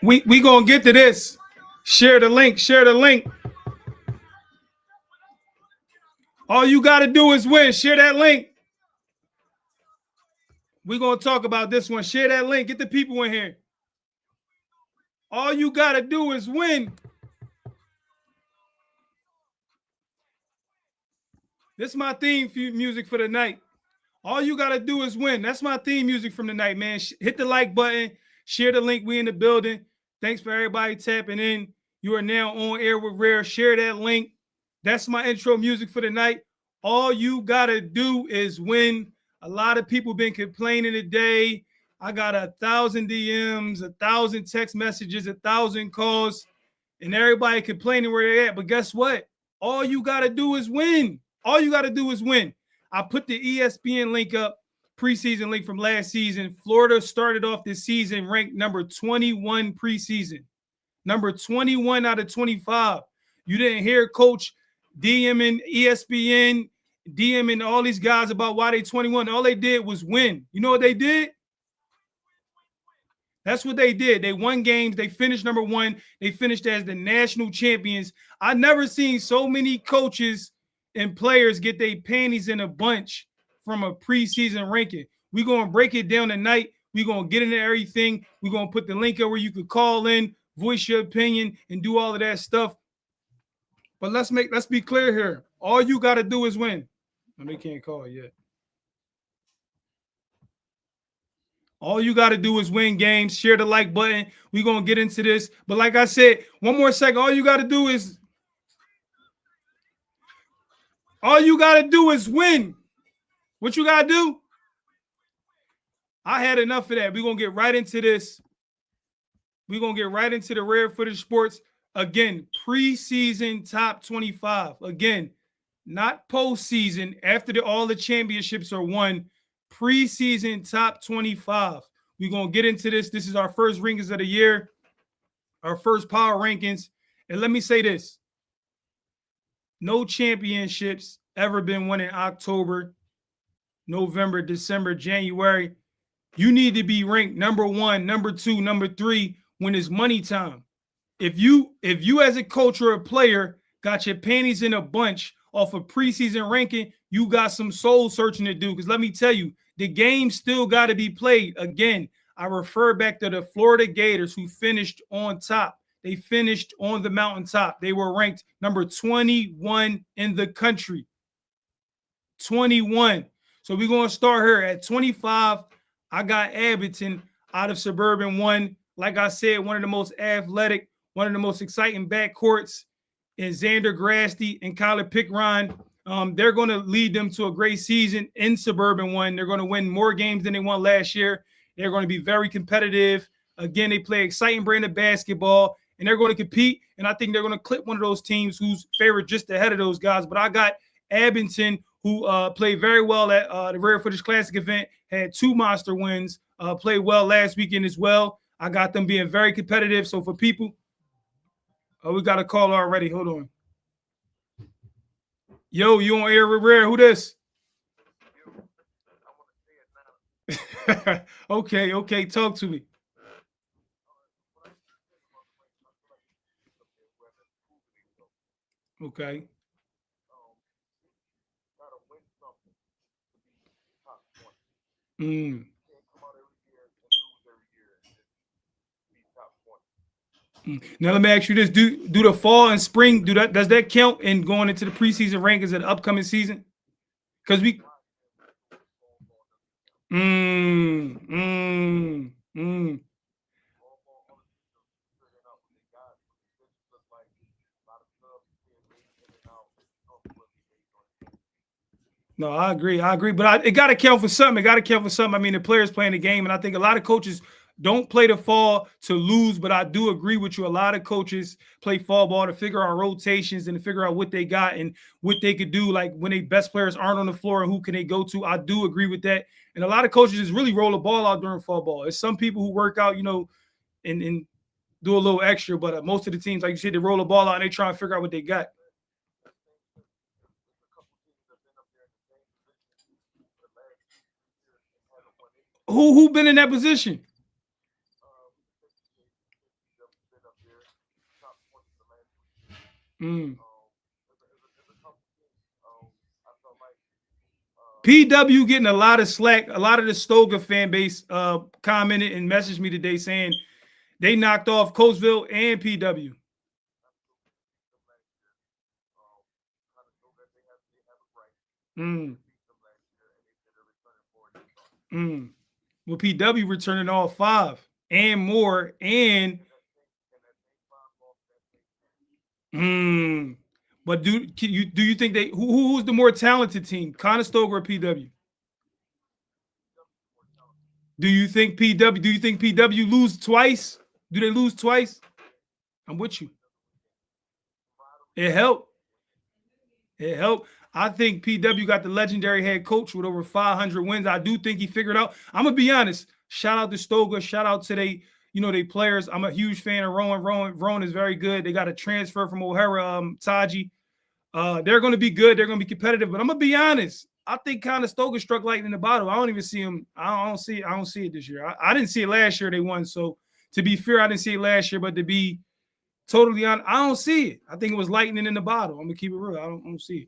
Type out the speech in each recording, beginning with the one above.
We gonna get to this. Share the link. Share the link. All you gotta do is win. Share that link. We gonna talk about this one. Share that link. Get the people in here. All you gotta do is win. This is my theme music for the night. All you gotta do is win. That's my theme music from the night, man. Hit the like button. Share the link. We in the building. Thanks for everybody tapping in. You are now on air with Rare. Share that link. That's my intro music for the night. All you gotta do is win. A lot of people been complaining today. I got 1,000 DMs, 1,000 text messages, 1,000 calls, and everybody complaining where they're at. But guess what? All you gotta do is win. All you gotta do is win. I put the ESPN link up, preseason link from last season. Florida started off this season ranked number 21 preseason. Number 21 out of 25. You didn't hear Coach DMing ESPN, DMing all these guys about why they 21. All they did was win. You know what they did? That's what they did. They won games. They finished number one. They finished as the national champions. I never seen so many coaches and players get their panties in a bunch from a preseason ranking. We're going to break it down tonight. We're going to get into everything. We're going to put the link up where you could call in, voice your opinion, and do all of that stuff. But let's be clear here. All you got to do is win. And they can't call yet. All you got to do is win games. Share the like button. We're going to get into this. But like I said, one more second. All you got to do is win. What you got to do? I had enough of that. We're going to get right into this. We're going to get right into the Rare Footage Sports. Again, preseason top 25. Again, not postseason after all the championships are won. Preseason top 25. We're going to get into this. This is our first rankings of the year, our first power rankings. And let me say this. No championships ever been won in October, November, December, January. You need to be ranked number one, number two, number three when it's money time. If you as a coach or a player got your panties in a bunch off a preseason ranking, you got some soul searching to do. Because let me tell you, the game still got to be played. Again, I refer back to the Florida Gators who finished on top. They finished on the mountaintop. They were ranked number 21 in the country. 21. So we're going to start here at 25. I got Abington out of Suburban 1. Like I said, one of the most athletic, one of the most exciting backcourts in Xander Grasty and Kyler Pickron. They're going to lead them to a great season in Suburban 1. They're going to win more games than they won last year. They're going to be very competitive. Again, they play exciting brand of basketball, and they're going to compete. And I think they're going to clip one of those teams who's favored just ahead of those guys. But I got Abington, who played very well at the Rare Footage Classic event, had 2 monster wins, played well last weekend as well. I got them being very competitive. So for people, we got a call already. Hold on. Yo, you on air with Rare? Who this? Okay. Talk to me. Okay. Now let me ask you this: Do the fall and spring does that count in going into the preseason rankings of the upcoming season? Because we. No, I agree, but it got to count for something. I mean, the players playing the game, and I think a lot of coaches don't play the fall to lose, but I do agree with you. A lot of coaches play fall ball to figure out rotations and to figure out what they got and what they could do, like when their best players aren't on the floor and who can they go to. I do agree with that. And a lot of coaches just really roll the ball out during fall ball. It's some people who work out, and do a little extra, but most of the teams, like you said, they roll the ball out and they try and figure out what they got. Who been in that position? Mm. PW getting a lot of slack. A lot of the Stoga fan base commented and messaged me today saying they knocked off Coatesville and PW. Mm. Mm. Well, PW returning all 5 and more, and but do you think who's the more talented team, Conestoga or PW? Do you think PW lose twice? Do they lose twice? I'm with you. It helped. It helped. I think PW got the legendary head coach with over 500 wins. I do think he figured out. I'm gonna be honest. Shout out to Stoga. Shout out to they players. I'm a huge fan of Rowan. Rowan is very good. They got a transfer from O'Hara, Taji. They're going to be good. They're going to be competitive. But I'm gonna be honest. I think Conestoga struck lightning in the bottle. I don't even see them. I don't see it this year. I didn't see it last year. They won. So to be fair, I didn't see it last year. But to be totally honest, I don't see it. I think it was lightning in the bottle. I'm gonna keep it real. I don't see it.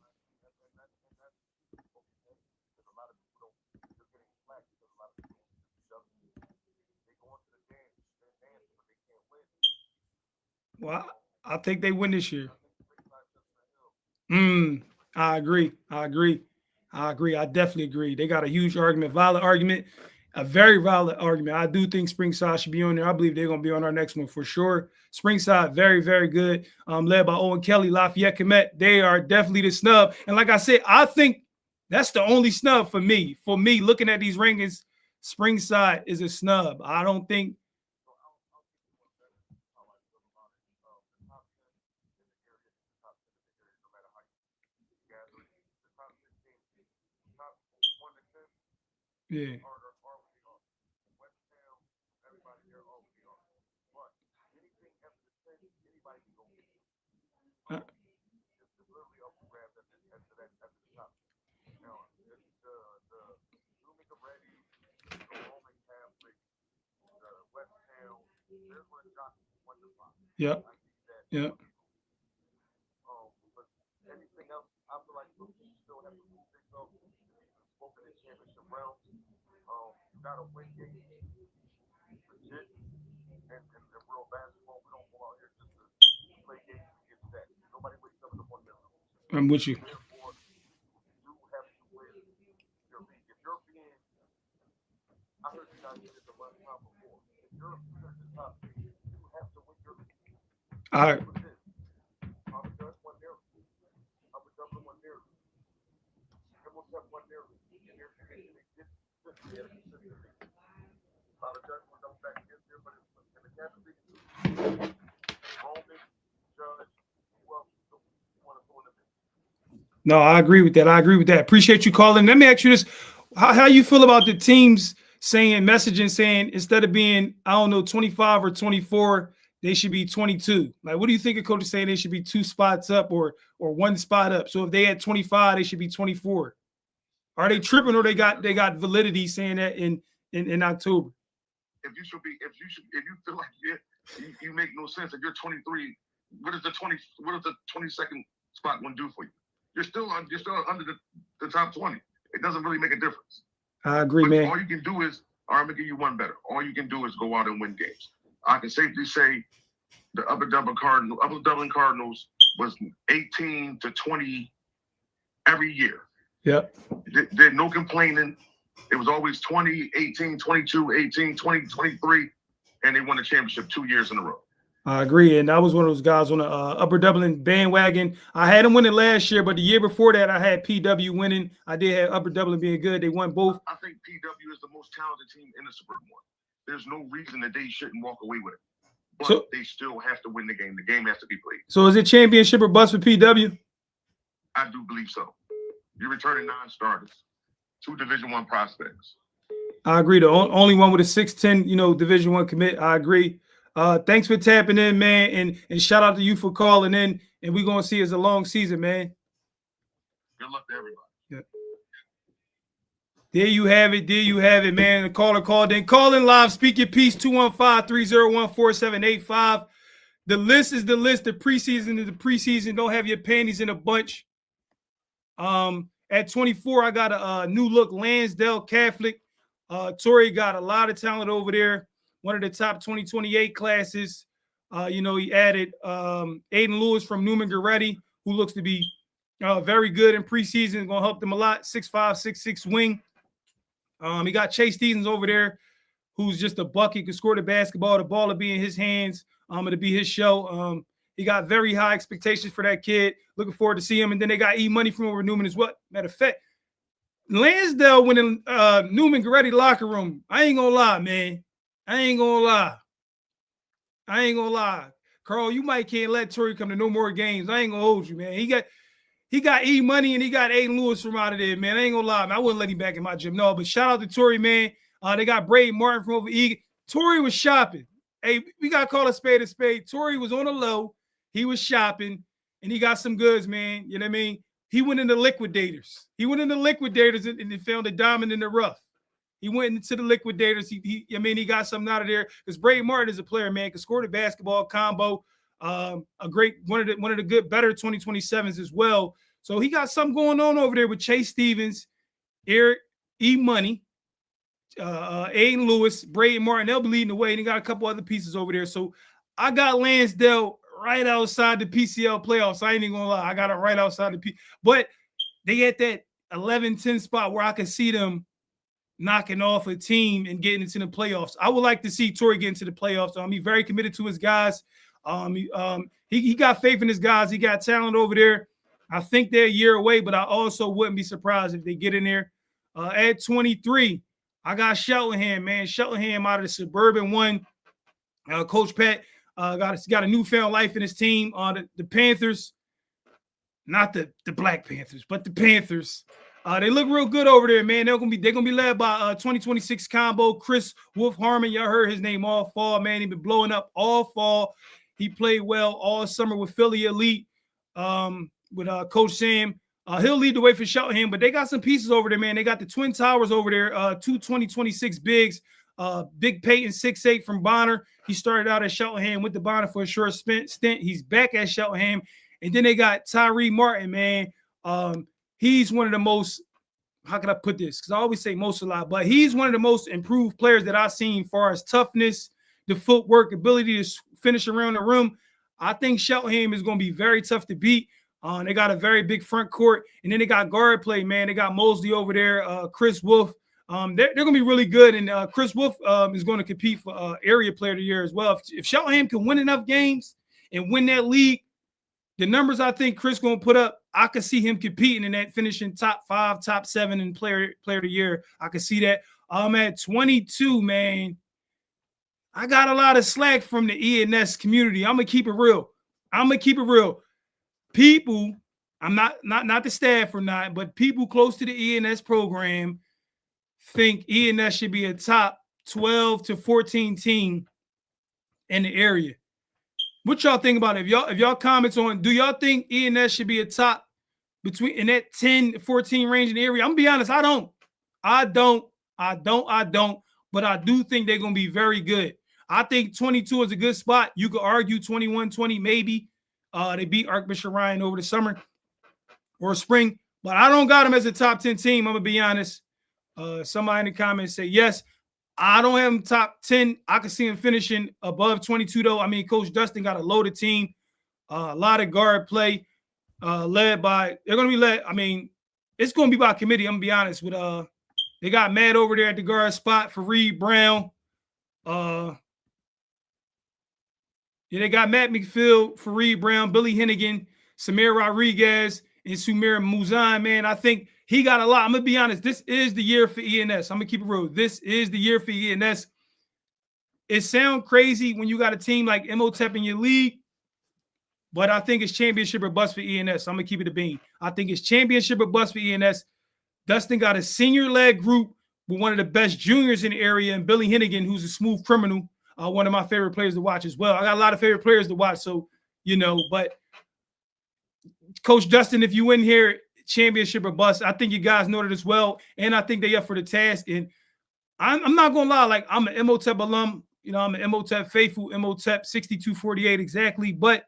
Well, I think they win this year. I agree. I definitely agree. They got a huge argument, valid argument, a very valid argument. I do think Springside should be on there. I believe they're going to be on our next one for sure. Springside, very, very good. Led by Owen Kelly, Lafayette Comet. They are definitely the snub. And like I said, I think that's the only snub for me. For me, looking at these rankings, Springside is a snub. I don't think. Yeah. Yeah. Yeah. I'm with you. All right. No, I agree with that. Appreciate you calling. Let me ask you this. How you feel about the teams messaging saying instead of being, 25 or 24, they should be 22? Like, what do you think of coaches saying they should be 2 spots up or 1 spot up? So if they had 25, they should be 24. Are they tripping or they got validity saying that in October? If you feel like you make no sense. If you're 23, what is the 22nd spot going to do for you? You're still under the top 20. It doesn't really make a difference. I agree, man. All you can do is, I'm gonna give you one better. All you can do is go out and win games. I can safely say the Upper Dublin Cardinals was 18 to 20 every year. Yep. There's no complaining. It was always 20, 18, 22, 18, 20, 23, and they won the championship 2 years in a row. I agree, and I was one of those guys on the Upper Dublin bandwagon. I had them winning last year, but the year before that, I had PW winning. I did have Upper Dublin being good. They won both. I think PW is the most talented team in the Suburban one. There's no reason that they shouldn't walk away with it, but they still have to win the game. The game has to be played. So is it championship or bust for PW? I do believe so. You're returning 9 starters, 2 Division I prospects. I agree. The only one with a 6'10", Division I commit. I agree. Thanks for tapping in, man, and shout out to you for calling in. And we're gonna see it's a long season, man. Good luck to everybody. Yeah. There you have it, man. The caller called in. Call in live. Speak your piece. 215-301-4785. The list is the list. The preseason is the preseason. Don't have your panties in a bunch. At 24, I got a new look Lansdale Catholic. Torrey got a lot of talent over there. One of the top 2028 classes. He added Aiden Lewis from Newman Goretti, who looks to be very good in preseason. Going to help them a lot. 6'5", 6'6" wing. He got Chase Stevens over there, who's just a bucket, can score the basketball. The ball will be in his hands. It'll be his show. He got very high expectations for that kid. Looking forward to see him. And then they got E-Money from over Newman as well. Matter of fact, Lansdale went in Newman Goretti locker room. I ain't gonna lie, man. I ain't gonna lie. Carl, you might can't let Torrey come to no more games. I ain't gonna hold you, man. He got E-Money and he got Aiden Lewis from out of there, man. I ain't gonna lie, man. I wouldn't let him back in my gym. No, but shout out to Torrey, man. They got Braden Martin from over Eagan. Torrey was shopping. Hey, we got to call a spade a spade. Torrey was on the low. He was shopping, and he got some goods, man. You know what I mean? He went into liquidators. And found a diamond in the rough. He went into the liquidators. He got something out of there because Braden Martin is a player, man. Can score the basketball combo. A great one of the good, better 2027s as well. So he got something going on over there with Chase Stevens, Eric E-Money. Aiden Lewis, Braden Martin, they'll be leading the way, and he got a couple other pieces over there. So I got Lansdale right outside the PCL playoffs. I ain't even gonna lie, I got it right outside the but they at that 11-10 spot where I can see them knocking off a team and getting into the playoffs. I would like to see Torrey get into the playoffs. He's very committed to his guys. He got faith in his guys. He got talent over there. I think they're a year away, but I also wouldn't be surprised if they get in there. At 23. I got Sheltonham, man. Sheltonham out of the Suburban 1. Coach Pat got a newfound life in his team. The Panthers, not the Black Panthers, but the Panthers. They look real good over there, man. They're gonna be led by 2026 combo Chris Wolf Harmon. Y'all heard his name all fall, man. He been blowing up all fall. He played well all summer with Philly Elite, with Coach Sam. He'll lead the way for Sheltonham, but they got some pieces over there, man. They got the Twin Towers over there, two 2026 bigs. Big Peyton, 6'8" from Bonner. He started out at Sheltonham, went to Bonner for a short stint. He's back at Sheltonham. And then they got Tyree Martin, man. He's one of the most, how can I put this? Because I always say most a lot, but he's one of the most improved players that I've seen as far as toughness, the footwork, ability to finish around the rim. I think Sheltonham is going to be very tough to beat. They got a very big front court, and then they got guard play, man. They got Mosley over there, Chris Wolf. They're going to be really good, and Chris Wolf is going to compete for area player of the year as well. If Sheltonham can win enough games and win that league, the numbers I think Chris going to put up, I could see him competing in that, finishing top 5, top 7 in player of the year. I could see that. I'm at 22, man. I got a lot of slack from the ENS community. I'm going to keep it real. People, I'm not the staff or not, but people close to the ENS program think ENS should be a top 12 to 14 team in the area. What y'all think about it? If y'all comments on, do y'all think ENS should be a top between in that 10 to 14 range in the area? I'm gonna be honest, I don't. But I do think they're gonna be very good. I think 22 is a good spot. You could argue 21, 20 maybe. They beat Archbishop Ryan over the summer or spring, but I don't got them as a top 10 team. I'm gonna be honest. Somebody in the comments say yes. I don't have them top 10. I can see them finishing above 22 though. I mean, Coach Dustin got a loaded team, a lot of guard play, they're gonna be led. I mean, it's gonna be by committee. I'm gonna be honest with they got Matt over there at the guard spot for Reed Brown. They got Matt McPhail, Fareed Brown, Billy Hennigan, Samir Rodriguez, and Sumir Muzan, man. I think he got a lot. I'm going to be honest. This is the year for ENS. I'm going to keep it real. This is the year for ENS. It sounds crazy when you got a team like Imhotep in your league, but I think it's championship or bust for ENS. I'm going to keep it a bean. I think it's championship or bust for ENS. Dustin got a senior-led group with one of the best juniors in the area, and Billy Hennigan, who's a smooth criminal. One of my favorite players to watch as well. I got a lot of favorite players to watch, so, but Coach Dustin, if you win here, championship or bust, I think you guys know that as well, and I think they up for the task. And I'm not going to lie, like, I'm an Imhotep alum. I'm an Imhotep faithful, Imhotep 6248 exactly. But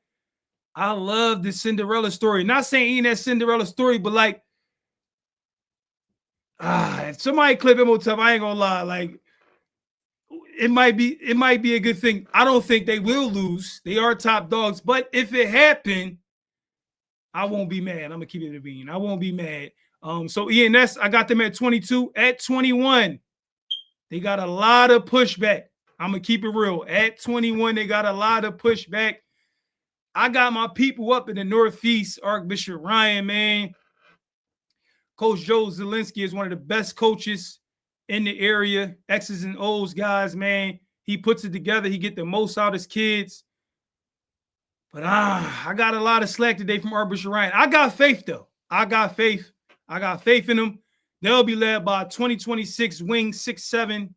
I love the Cinderella story. Not saying ain't that Cinderella story, but like, if somebody clip Imhotep, I ain't gonna lie. Like, it might be a good thing. I don't think they will lose. They are top dogs, but if it happened, I won't be mad. I'm gonna keep it a bean. I won't be mad. So ENS, I got them at 22. At 21, they got a lot of pushback. I'm gonna keep it real. At 21, they got a lot of pushback. I got my people up in the Northeast, Archbishop Ryan, man. Coach Joe Zielinski is one of the best coaches in the area. X's and O's guys, man. He puts it together. He get the most out of his kids. But I got a lot of slack today from Archbishop Ryan. I got faith, though. I got faith. I got faith in them. They'll be led by 2026 wing 6'7",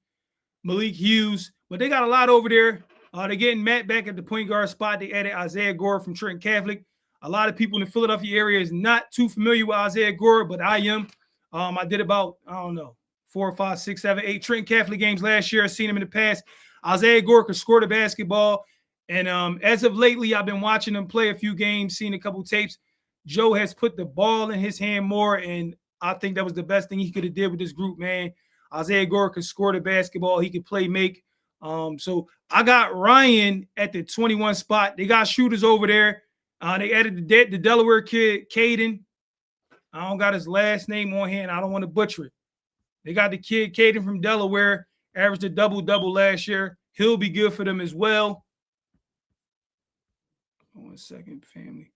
Malik Hughes. But they got a lot over there. They're getting Matt back at the point guard spot. They added Isaiah Gore from Trenton Catholic. A lot of people in the Philadelphia area is not too familiar with Isaiah Gore, but I am. I did about, 4, 5, 6, 7, 8 Trenton Catholic games last year. I've seen him in the past. Isaiah Gore could score the basketball. And as of lately, I've been watching him play a few games, seen a couple tapes. Joe has put the ball in his hand more, and I think that was the best thing he could have did with this group, man. Isaiah Gore could score the basketball. He could play make. So I got Ryan at the 21 spot. They got shooters over there. They added the Delaware kid, Caden. I don't got his last name on hand. I don't want to butcher it. They got the kid, Caden from Delaware, averaged a double-double last year. He'll be good for them as well. 1 second, family.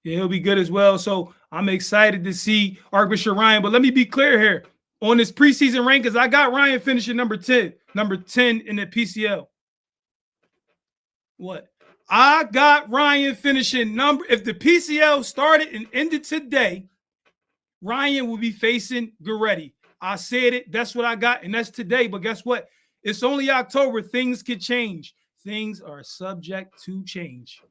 Yeah, he'll be good as well. So I'm excited to see Archbishop Ryan. But let me be clear here. On this preseason rankings, I got Ryan finishing number 10 in the PCL. What? I got Ryan finishing if the PCL started and ended today, Ryan will be facing Goretti. I said it. That's what I got, and that's today. But guess what? It's only October. Things could change. Things are subject to change.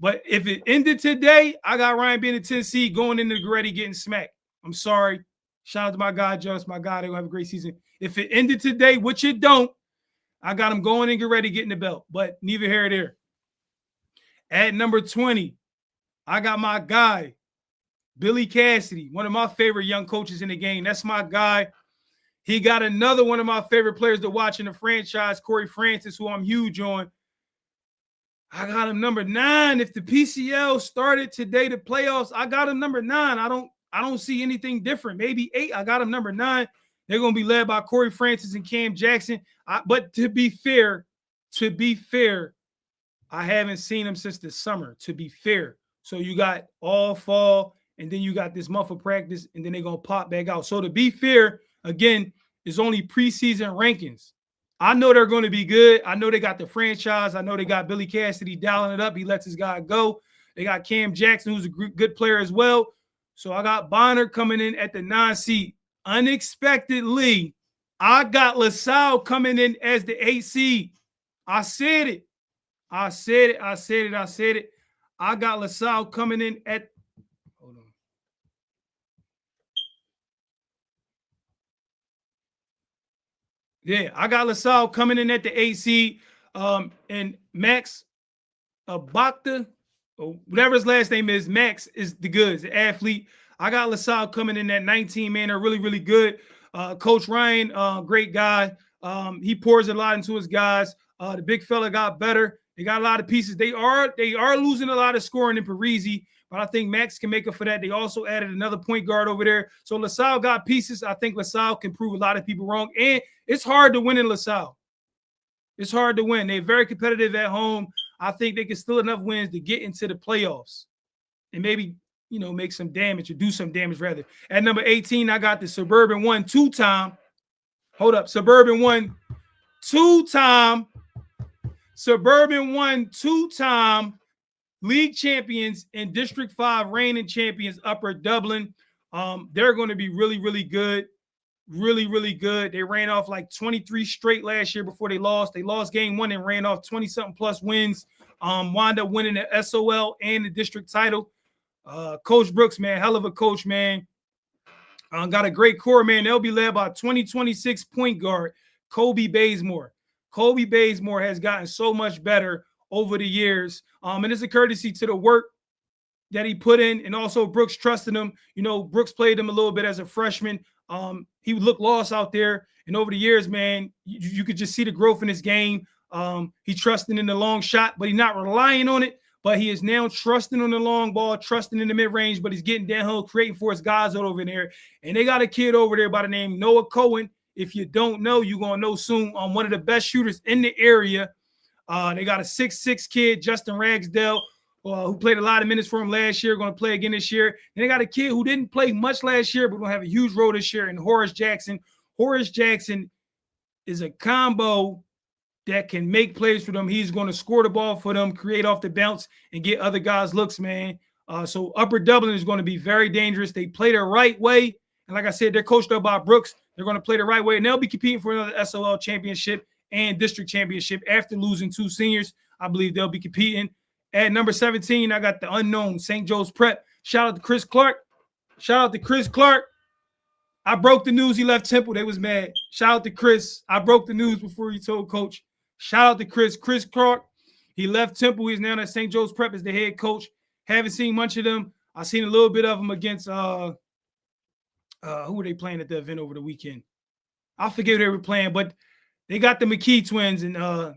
But if it ended today, I got Ryan being a 10 seed going into Goretti getting smacked. I'm sorry. Shout out to my guy, Just. My guy, they're going to have a great season. If it ended today, which it don't, I got him going in Goretti getting the belt. But neither here nor there. At number 20, I got my guy, Billy Cassidy, one of my favorite young coaches in the game. That's my guy. He got another one of my favorite players to watch in the franchise, Corey Francis, who I'm huge on. I got him number 9. If the PCL started today, the playoffs, I got him number 9. I don't see anything different. Maybe 8. I got him number 9. They're going to be led by Corey Francis and Cam Jackson. But to be fair, I haven't seen him since the summer, to be fair. So you got all fall, and then you got this month of practice, and then they're going to pop back out. So to be fair, again, it's only preseason rankings. I know they're going to be good. I know they got the franchise. I know they got Billy Cassidy dialing it up. He lets his guy go. They got Cam Jackson, who's a good player as well. So I got Bonner coming in at the 9 seed. Unexpectedly, I got LaSalle coming in as the 8 seed. I said it. I got LaSalle coming in at – hold on. Yeah, I got LaSalle coming in at the 8 seed. And Max Abakta, or whatever his last name is, Max is the goods, the athlete. I got LaSalle coming in at 19, man. They're really, really good. Coach Ryan, great guy. He pours a lot into his guys. The big fella got better. They got a lot of pieces. They are losing a lot of scoring in Parisi, but I think Max can make up for that. They also added another point guard over there. So LaSalle got pieces. I think LaSalle can prove a lot of people wrong. And it's hard to win in LaSalle. It's hard to win. They're very competitive at home. I think they can still enough wins to get into the playoffs and maybe, make some damage or do some damage rather. At number 18, I got the Suburban 1 two-time. Hold up. Suburban 1 two-time. Suburban 1 two-time league champions and District 5 reigning champions, Upper Dublin. They're going to be really, really good. Really, really good. They ran off like 23 straight last year before they lost. They lost game 1 and ran off 20-something plus wins. Wound up winning the SOL and the district title. Coach Brooks, man, hell of a coach, man. Got a great core, man. They'll be led by 2026 point guard, Kobe Bazemore. Kobe Bazemore has gotten so much better over the years. And it's a courtesy to the work that he put in, and also Brooks trusting him. You know, Brooks played him a little bit as a freshman. He would look lost out there, and over the years, man, you could just see the growth in his game. He trusting in the long shot, but he's not relying on it. But he is now trusting on the long ball, trusting in the mid range, but he's getting downhill, creating for his guys over there. And they got a kid over there by the name Noah Cohen. If you don't know, you're gonna know soon. One of the best shooters in the area. They got a 6'6" kid, Justin Ragsdale, who played a lot of minutes for him last year, going to play again this year. And they got a kid who didn't play much last year, but going to have a huge role this year, and Horace Jackson. Horace Jackson is a combo that can make plays for them. He's going to score the ball for them, create off the bounce, and get other guys looks, man. So Upper Dublin is going to be very dangerous. They play the right way. And like I said, they're coached up by Brooks. They're going to play the right way, and they'll be competing for another SOL championship and district championship after losing 2 seniors. I believe they'll be competing. At number 17, I got the unknown St. Joe's Prep. Shout out to Chris Clark. Shout out to Chris Clark. I broke the news he left Temple. They was mad. Shout out to Chris. I broke the news before he told Coach. Shout out to Chris. Chris Clark. He left Temple. He's now at St. Joe's Prep as the head coach. Haven't seen much of them. I've seen a little bit of them against who were they playing at the event over the weekend? I forget who they were playing, but they got the McKee twins, and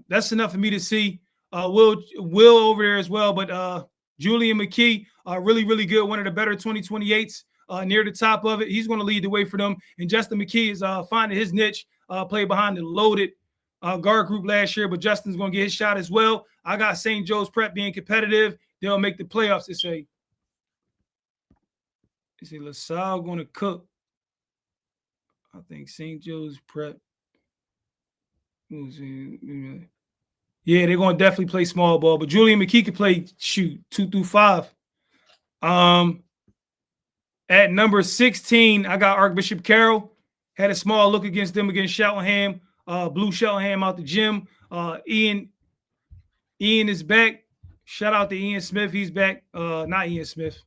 that's enough for me to see. Will over there as well, but Julian McKee, really, really good. One of the better 2028s near the top of it. He's going to lead the way for them. And Justin McKee is finding his niche, played behind the loaded guard group last year, but Justin's going to get his shot as well. I got St. Joe's Prep being competitive. They'll make the playoffs. They say LaSalle going to cook. I think St. Joe's Prep. Yeah, they're going to definitely play small ball, but Julian McKee can play, 2 through 5. At number 16, I got Archbishop Carroll. Had a small look against them against Cheltenham. Blew Cheltenham out the gym. Ian is back. Shout out to Ian Smith. He's back. Not Ian Smith.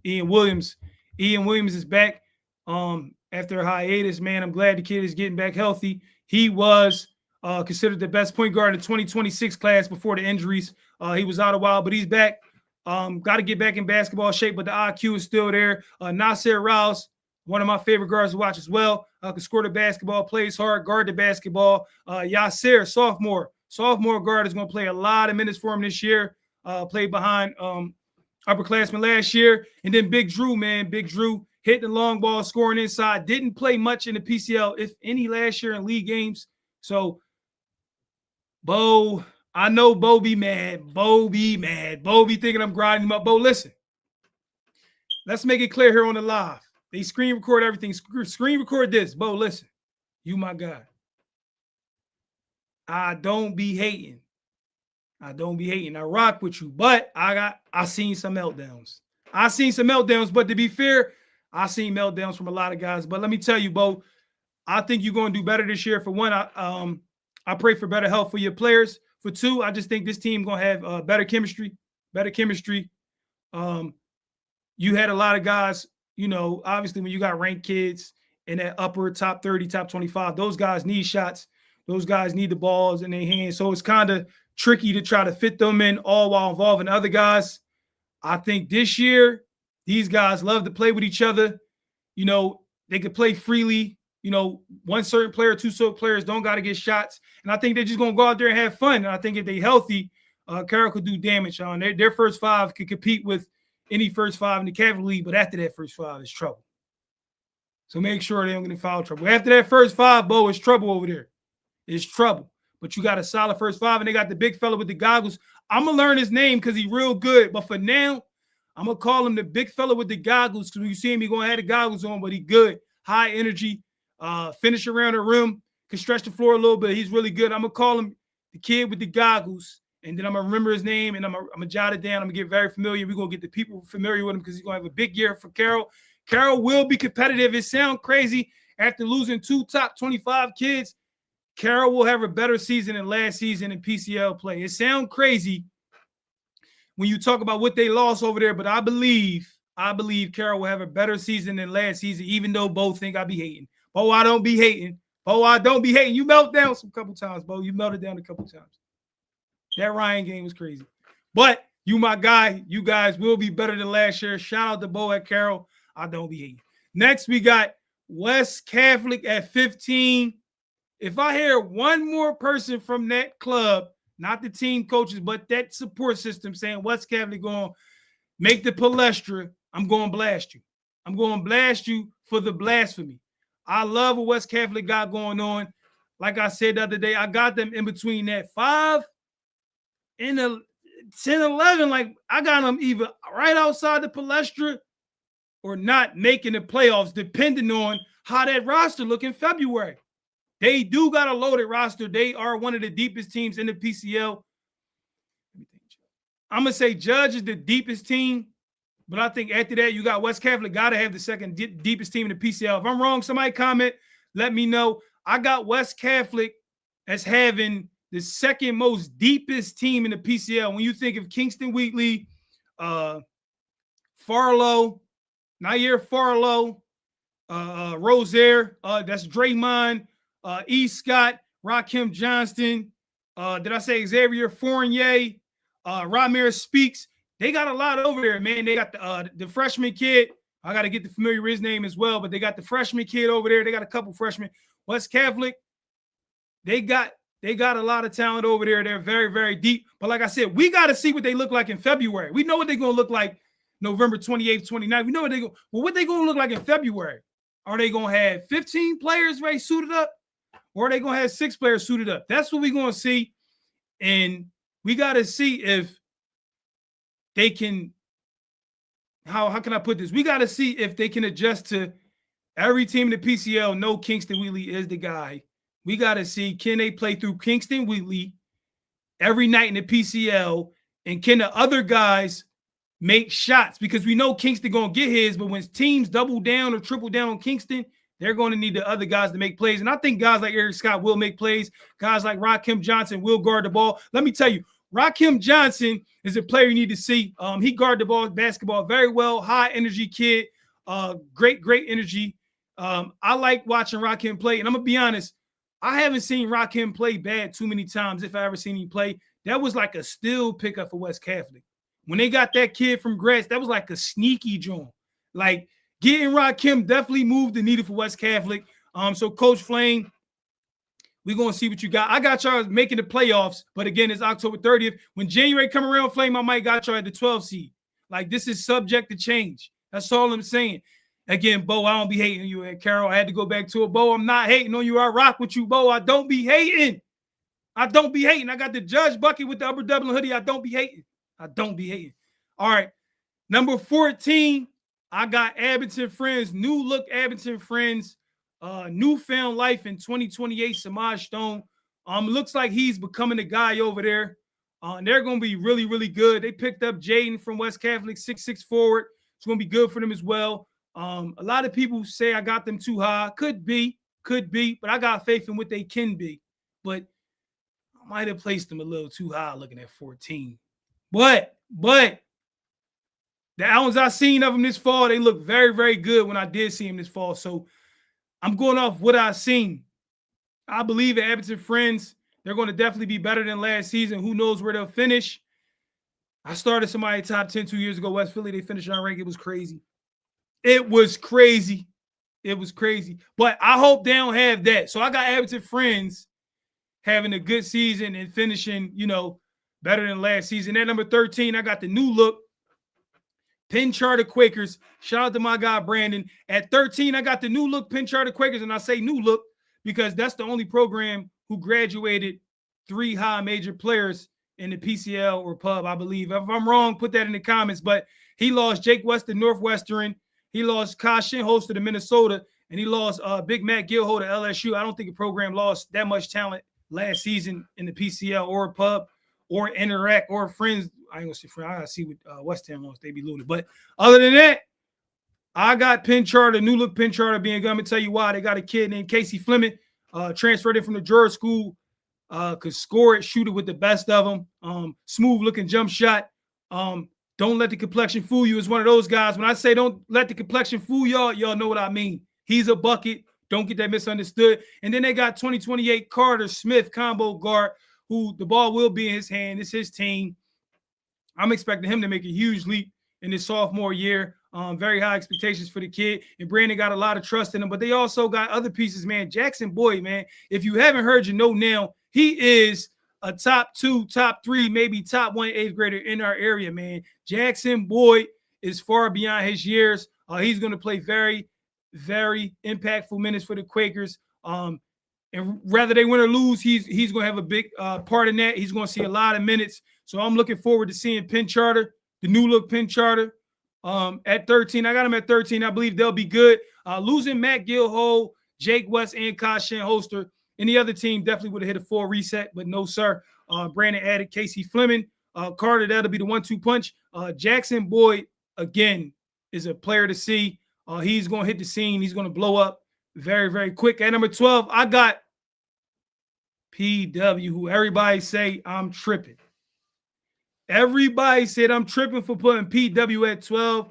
Ian Williams. Ian Williams is back. After a hiatus, man, I'm glad the kid is getting back healthy. He was considered the best point guard in the 2026 class before the injuries. He was out a while, but he's back. Got to get back in basketball shape, but the IQ is still there. Nasir Rouse, one of my favorite guards to watch as well. Can score the basketball, plays hard, guard the basketball. Yasser, sophomore guard, is going to play a lot of minutes for him this year. Played behind upperclassmen last year. And then Big Drew, man. Big Drew hitting the long ball, scoring inside. Didn't play much in the PCL, if any, last year in league games. So, Bo, I know Bo be mad. Bo be thinking I'm grinding him up. Bo, listen. Let's make it clear here on the live. They screen record everything. Screen record this. Bo, listen. You my guy. I don't be hating. I rock with you. But I seen some meltdowns. But to be fair, I seen meltdowns from a lot of guys. But let me tell you, Bo, I think you're going to do better this year. For one, I pray for better health for your players. For two, I just think this team going to have better chemistry. You had a lot of guys, you know, obviously when you got ranked kids in that upper top 30, top 25, those guys need shots. Those guys need the balls in their hands. So it's kind of tricky to try to fit them in all while involving other guys. I think this year, these guys love to play with each other. You know, they could play freely. You know, one certain player, two certain players don't got to get shots. And I think they're just going to go out there and have fun. And I think if they're healthy, Carroll could do damage on their first 5 could compete with any first 5 in the Capital League. But after that first 5 is trouble. So make sure they don't get in foul trouble. After that first 5, Bo, it's trouble over there. It's trouble. But you got a solid first 5, and they got the big fella with the goggles. I'm going to learn his name because he's real good. But for now, I'm going to call him the big fella with the goggles because when you see him, he's going to have the goggles on, but he's good. High energy, finish around the rim, can stretch the floor a little bit. He's really good. I'm going to call him the kid with the goggles, and then I'm going to remember his name, and I'm going to jot it down. I'm going to get very familiar. We're going to get the people familiar with him because he's going to have a big year for Carroll. Carroll will be competitive. It sounds crazy. After losing 2 top 25 kids, Carroll will have a better season than last season in PCL play. It sounds crazy when you talk about what they lost over there, but I believe Carroll will have a better season than last season, even though both think I be hating. Oh, I don't be hating. Bo, I don't be hating. You melt down some couple times, Bo. You melted down a couple times. That Ryan game was crazy. But you, my guy, you guys will be better than last year. Shout out to Bo at Carroll. I don't be hating. Next, we got West Catholic at 15. If I hear one more person from that club, not the team coaches, but that support system saying West Catholic going to make the palestra, I'm going to blast you. I'm going to blast you for the blasphemy. I love what West Catholic got going on. Like I said the other day, I got them in between that 5 and the 10, 11. Like, I got them either right outside the palestra or not making the playoffs, depending on how that roster look in February. They do got a loaded roster. They are one of the deepest teams in the PCL. I'm going to say Judge is the deepest team, but I think after that, you got West Catholic got to have the second deepest team in the PCL. If I'm wrong, somebody comment, let me know. I got West Catholic as having the second most deepest team in the PCL. When you think of Kingston Wheatley, Farlow, Nair Farlow, Rosaire, that's Draymond, E. Scott, Rakim Johnston, did I say Xavier Fournier, Ramir Speaks. They got a lot over there, man. They got the freshman kid. I got to get the familiar with his name as well, but they got the freshman kid over there. They got a couple freshmen. West Catholic, they got a lot of talent over there. They're very, very deep. But like I said, we got to see what they look like in February. We know what they're going to look like November 28th, 29th. We know what they going to look like in February. Are they going to have 15 players ready suited up? Or are they going to have 6 players suited up? That's what we're going to see. And we got to see if they can, how can I put this? We got to see if they can adjust to every team in the PCL. No, Kingston Wheatley is the guy. We got to see, can they play through Kingston Wheatley every night in the PCL? And can the other guys make shots? Because we know Kingston going to get his, but when teams double down or triple down on Kingston, they're going to need the other guys to make plays. And I think guys like Eric Scott will make plays. Guys like Rakim Johnson will guard the ball. Let me tell you, Rakim Johnson is a player you need to see. He guarded the ball, basketball very well. High energy kid. Great energy. I like watching Rakim play. And I'm going to be honest, I haven't seen Rakim play bad too many times, if I ever seen him play. That was like a still pickup for West Catholic. When they got that kid from Gratz, that was like a sneaky joint. Like, getting Rakim definitely moved the needle for West Catholic. So Coach Flame, we're going to see what you got. I got y'all making the playoffs, but again, it's October 30th. When January come around, Flame, I might got y'all at the 12 seed. Like, this is subject to change. That's all I'm saying. Again, Bo, I don't be hating you at Carroll. I had to go back to it. Bo, I'm not hating on you. I rock with you, Bo. I don't be hating. I don't be hating. I got the Judge bucket with the Upper Dublin hoodie. I don't be hating. I don't be hating. All right. Number 14, I got Abington Friends, new look Abington Friends, newfound life in 2028, Samaj Stone. Looks like he's becoming the guy over there. And they're going to be really, really good. They picked up Jaden from West Catholic, 6'6" forward. It's going to be good for them as well. A lot of people say I got them too high. Could be, but I got faith in what they can be. But I might have placed them a little too high looking at 14. But the albums I've seen of them this fall, they look very, very good when I did see them this fall. So I'm going off what I've seen. I believe in Abington Friends. They're going to definitely be better than last season. Who knows where they'll finish? I started somebody top 10 2 years ago. West Philly, they finished unranked. It was crazy. It was crazy. But I hope they don't have that. So I got Abington Friends having a good season and finishing, better than last season. At number 13, I got the new look Penn Charter Quakers. Shout out to my guy, Brandon. At 13, I got the new look Penn Charter Quakers. And I say new look because that's the only program who graduated 3 high major players in the PCL or pub, I believe. If I'm wrong, put that in the comments. But he lost Jake West to Northwestern. He lost Kai Shinholster to Minnesota. And he lost Big Matt Gilho to LSU. I don't think the program lost that much talent last season in the PCL or pub or Interact or Friends. I ain't gonna say Friends. I gotta see what West Ham wants. They be looted. But other than that, I got Penn Charter, new look Penn Charter being good. I'm gonna tell you why. They got a kid named Casey Fleming, transferred in from the Drury School, could score it, shoot it with the best of them. Smooth looking jump shot. Don't let the complexion fool you. Is one of those guys. When I say don't let the complexion fool y'all know what I mean. He's a bucket. Don't get that misunderstood. And then they got 2028 Carter Smith combo guard, who the ball will be in his hand. It's his team. I'm expecting him to make a huge leap in his sophomore year. Very high expectations for the kid. And Brandon got a lot of trust in him, but they also got other pieces, man. Jackson Boyd, man, if you haven't heard, you know now, he is a top 2, top 3, maybe top 1 8th grader in our area, man. Jackson Boyd is far beyond his years. He's going to play very, very impactful minutes for the Quakers. And whether they win or lose, he's going to have a big part in that. He's going to see a lot of minutes. So I'm looking forward to seeing Penn Charter, the new look Penn Charter, at 13. I got him at 13. I believe they'll be good. Losing Matt Gilhole, Jake West, and Kashan Holster. Any other team definitely would have hit a full reset, but no, sir. Brandon added Casey Fleming. Carter, that'll be the 1-2 punch. Jackson Boyd, again, is a player to see. He's going to hit the scene. He's going to blow up very, very quick. At number 12, I got PW, who everybody say I'm tripping. Everybody said I'm tripping for putting PW at 12.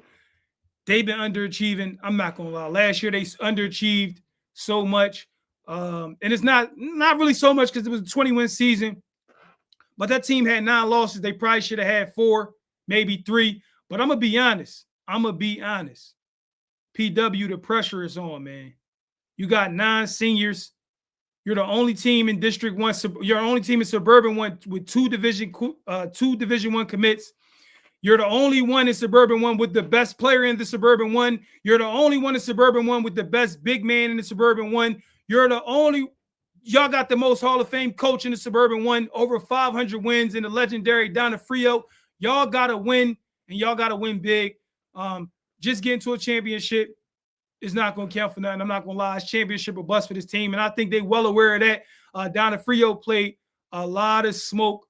They've been underachieving. I'm not going to lie. Last year, they underachieved so much. And it's not really so much because it was a 20-win season. But that team had 9 losses. They probably should have had 4, maybe 3. But I'm going to be honest. PW, the pressure is on, man. You got 9 seniors. You're the only team in District 1. You're the only team in Suburban 1 with 2 Division 1 commits. You're the only one in Suburban 1 with the best player in the Suburban 1. You're the only one in Suburban 1 with the best big man in the Suburban 1. You're the only – y'all got the most Hall of Fame coach in the Suburban 1, over 500 wins in the legendary Donofrio. Y'all got to win, and y'all got to win big. Just getting to a championship is not going to count for nothing. I'm not going to lie. It's championship or bust for this team, and I think they're well aware of that. Donofrio played a lot of smoke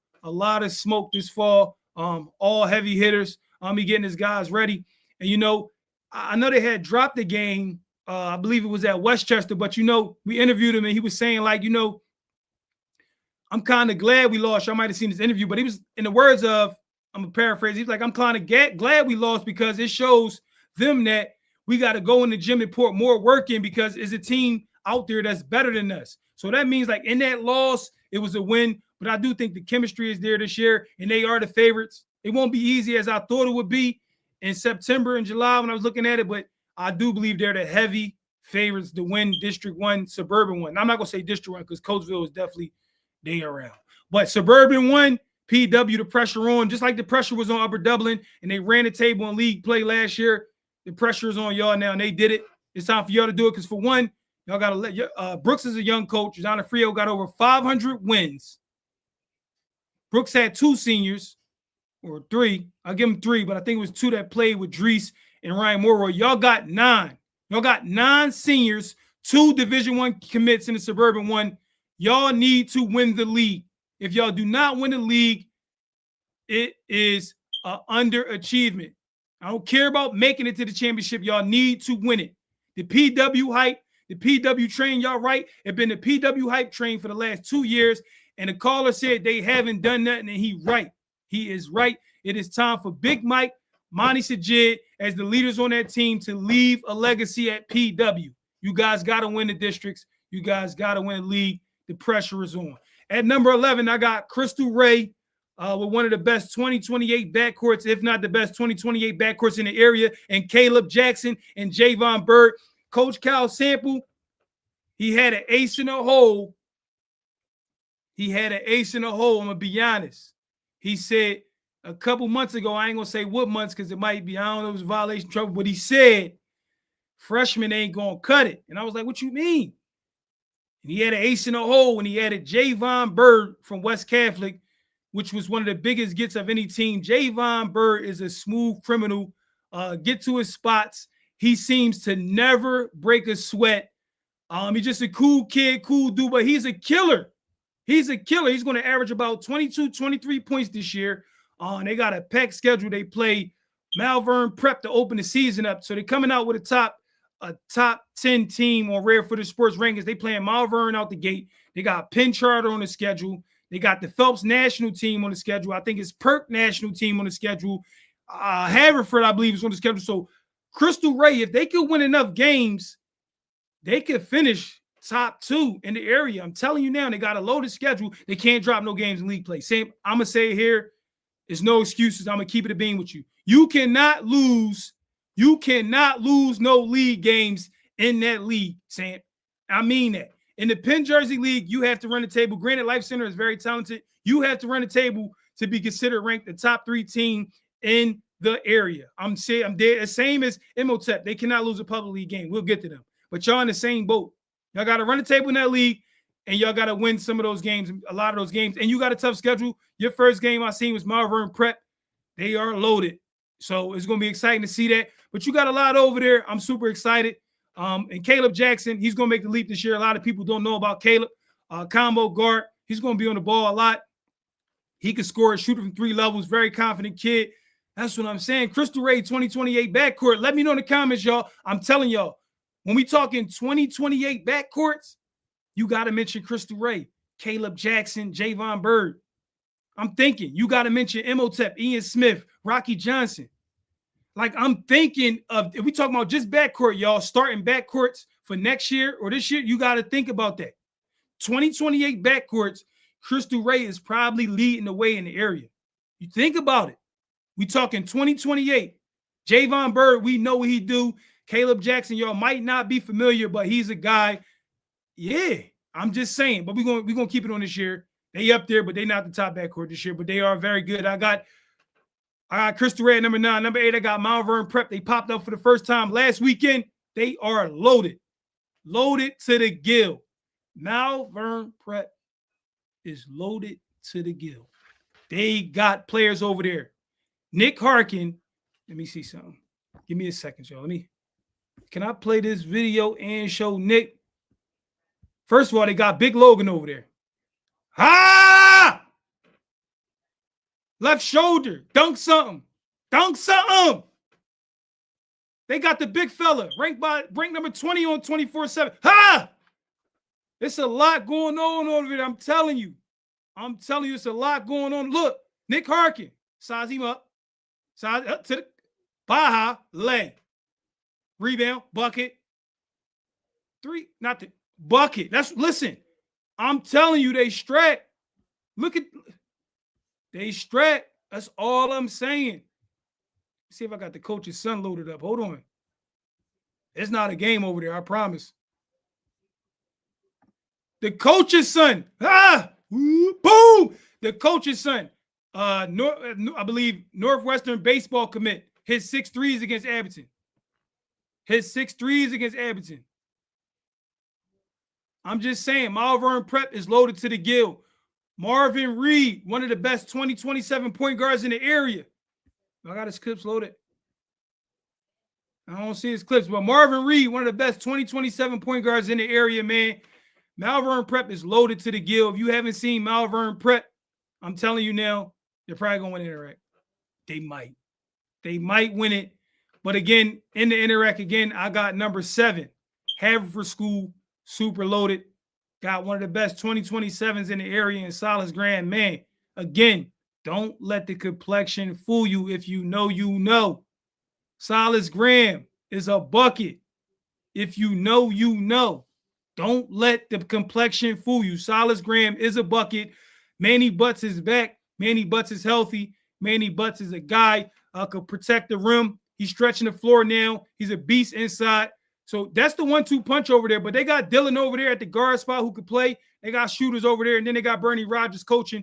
this fall. All heavy hitters. He getting his guys ready. And, you know, I know they had dropped the game. I believe it was at Westchester, but, you know, we interviewed him and he was saying, like, you know, I'm kind of glad we lost. Y'all might have seen this interview, but he was, in the words of, I'm going to paraphrase, he's like, I'm kind of glad we lost because it shows them that we got to go in the gym and put more work in because it's a team out there that's better than us. So that means, like, in that loss, it was a win. But I do think the chemistry is there this year, and they are the favorites. It won't be easy as I thought it would be in September and July when I was looking at it, but I do believe they're the heavy favorites to win District 1, Suburban 1. Now, I'm not going to say District 1 because Coatesville is definitely there around. But Suburban 1, PW, the pressure on, just like the pressure was on Upper Dublin, and they ran the table in league play last year. The pressure is on y'all now, and they did it. It's time for y'all to do it because, for one, y'all got to let Brooks is a young coach. Donofrio got over 500 wins. Brooks had 2 seniors, or 3. I'll give him 3, but I think it was 2 that played with Drees and Ryan Morrow. Y'all got 9. Y'all got 9 seniors, 2 Division 1 commits in the Suburban 1. Y'all need to win the league. If y'all do not win the league, it is an underachievement. I don't care about making it to the championship. Y'all need to win it. The PW hype, the PW train, y'all right, have been the PW hype train for the last 2 years. And the caller said they haven't done nothing, and he right. He is right. It is time for Big Mike, Monty Sajid, as the leaders on that team, to leave a legacy at PW. You guys got to win the districts. You guys got to win the league. The pressure is on. At number 11, I got Crystal Ray with one of the best 2028 backcourts, if not the best 2028 backcourts in the area, and Caleb Jackson and Javon Bird. Coach Cal Sample, he had an ace in the hole. I'm going to be honest. He said a couple months ago, I ain't going to say what months because it might be, I don't know, it was violation trouble, but he said freshmen ain't going to cut it. And I was like, what you mean? And he had an ace in the hole when he added Javon Bird from West Catholic, which was one of the biggest gets of any team. Javon Bird is a smooth criminal. Get to his spots. He seems to never break a sweat. He's just a cool kid, cool dude, but he's a killer. He's a killer. He's going to average about 22, 23 points this year. They got a packed schedule. They play Malvern Prep to open the season up. So they're coming out with a top 10 team on Rare Footage Sports rankings. They playing Malvern out the gate. They got Penn Charter on the schedule. They got the Phelps national team on the schedule. I think it's Perk national team on the schedule. Haverford, I believe, is on the schedule. So Crystal Ray, if they could win enough games, they could finish top 2 in the area. I'm telling you now, they got a loaded schedule. They can't drop no games in league play. Same, I'm gonna say it here. There's no excuses. I'm gonna keep it a beam with you. You cannot lose no league games in that league, Sam. I mean that. In the Penn Jersey League, you have to run the table. Granted, Life Center is very talented. You have to run the table to be considered ranked the top 3 team in the area. I'm dead. Same as Imhotep. They cannot lose a public league game. We'll get to them. But y'all in the same boat. Y'all got to run the table in that league, and y'all got to win some of those games, a lot of those games. And you got a tough schedule. Your first game I seen was Malvern Prep. They are loaded. So it's going to be exciting to see that. But you got a lot over there. I'm super excited. And Caleb Jackson, he's going to make the leap this year. A lot of people don't know about Caleb. Combo guard. He's going to be on the ball a lot. He can score and shoot from 3 levels. Very confident kid. That's what I'm saying. Crystal Ray 2028 backcourt. Let me know in the comments, y'all. I'm telling y'all, when we talking 2028 backcourts, you got to mention Crystal Ray, Caleb Jackson, Javon Bird. I'm thinking you got to mention Imhotep, Ian Smith, Rocky Johnson. Like, I'm thinking of, if we talk about just backcourt, y'all, starting backcourts for next year or this year, you got to think about that. 2028 backcourts, Crystal Ray is probably leading the way in the area. You think about it. We talking 2028. Javon Bird, we know what he do. Caleb Jackson, y'all might not be familiar, but he's a guy. Yeah, I'm just saying. But we're gonna keep it on this year. They up there, but they not the top backcourt this year, but they are very good. I got Crystal Ray at number 9. Number 8, I got Malvern Prep. They popped up for the first time last weekend. They are loaded. Loaded to the gill. Malvern Prep is loaded to the gill. They got players over there. Nick Harkin. Let me see something. Give me a second, y'all. Can I play this video and show Nick? First of all, they got Big Logan over there. Left shoulder. Dunk something. Dunk something. They got the big fella ranked number 20 on 24/7. It's a lot going on over there. I'm telling you, it's a lot going on. Look, Nick Harkin. Size him up. Size up to the Baja leg. Rebound, bucket. 3, not the bucket. Listen, I'm telling you, they strat. They strat. That's all I'm saying. Let's see if I got the coach's son loaded up. Hold on. It's not a game over there, I promise. The coach's son. Boom. The coach's son. I believe Northwestern baseball commit. His 6 threes against Abington. I'm just saying, Malvern Prep is loaded to the gill. Marvin Reed, one of the best 2027 point guards in the area. I got his clips loaded. I don't see his clips, but Marvin Reed, one of the best 2027 point guards in the area, man. Malvern Prep is loaded to the gill. If you haven't seen Malvern Prep, I'm telling you now, they're probably going to win the Interact. They might win it. But again, in the Interact, again, I got number 7, Haverford School, super loaded. Got one of the best 2027s in the area in Silas Graham. Man, again, don't let the complexion fool you. If you know, you know. Silas Graham is a bucket. If you know, you know. Don't let the complexion fool you. Silas Graham is a bucket. Manny Butts is back. Manny Butts is healthy. Manny Butts is a guy could protect the rim. He's stretching the floor now. He's a beast inside. So that's the 1-2 punch over there. But they got Dylan over there at the guard spot who could play. They got shooters over there. And then they got Bernie Rogers coaching.